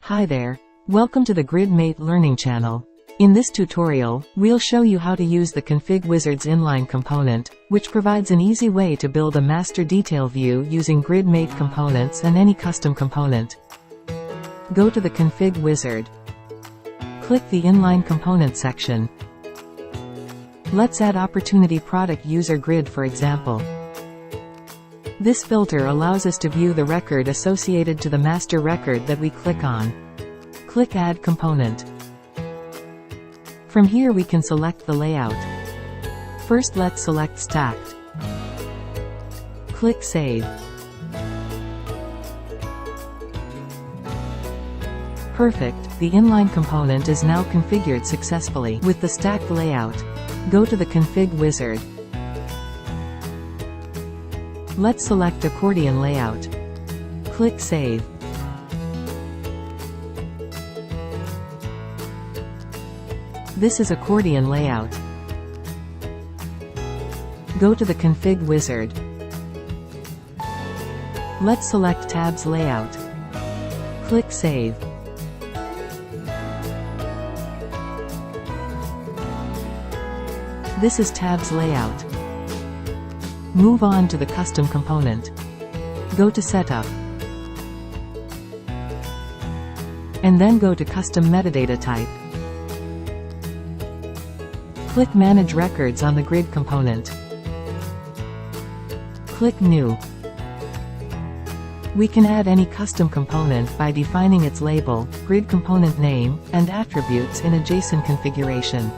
Hi there. Welcome to the GridMate learning channel. In this tutorial, we'll show you how to use the Config Wizard's inline component, which provides an easy way to build a master detail view using GridMate components and any custom component. Go to the Config Wizard. Click the Inline Component section. Let's add Opportunity Product User Grid for example. This filter allows us to view the record associated to the master record that we click on. Click Add Component. From here we can select the layout. First let's select Stacked. Click Save. Perfect, the inline component is now configured successfully with the stacked layout. Go to the Config Wizard. Let's select Accordion Layout. Click Save. This is Accordion Layout. Go to the Config Wizard. Let's select Tabs Layout. Click Save. This is Tabs Layout. Move on to the custom component. Go to Setup. And then go to Custom Metadata Type. Click Manage Records on the grid component. Click New. We can add any custom component by defining its label, grid component name, and attributes in a JSON configuration.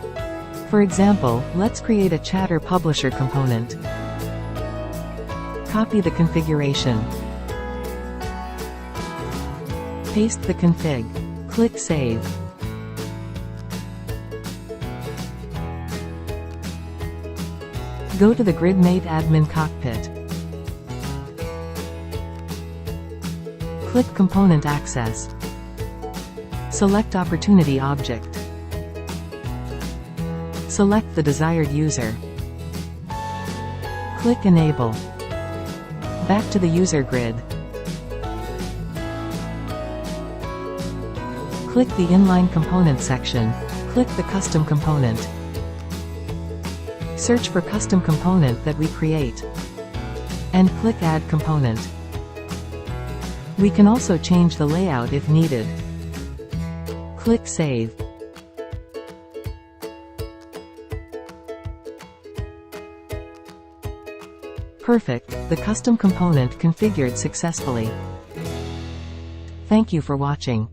For example, let's create a Chatter Publisher component. Copy the configuration. Paste the config. Click Save. Go to the GridMate Admin Cockpit. Click Component Access. Select Opportunity Object. Select the desired user. Click Enable. Back to the user grid. Click the Inline Component section. Click the Custom Component. Search for custom component that we create. And click Add Component. We can also change the layout if needed. Click Save. Perfect, the custom component configured successfully. Thank you for watching.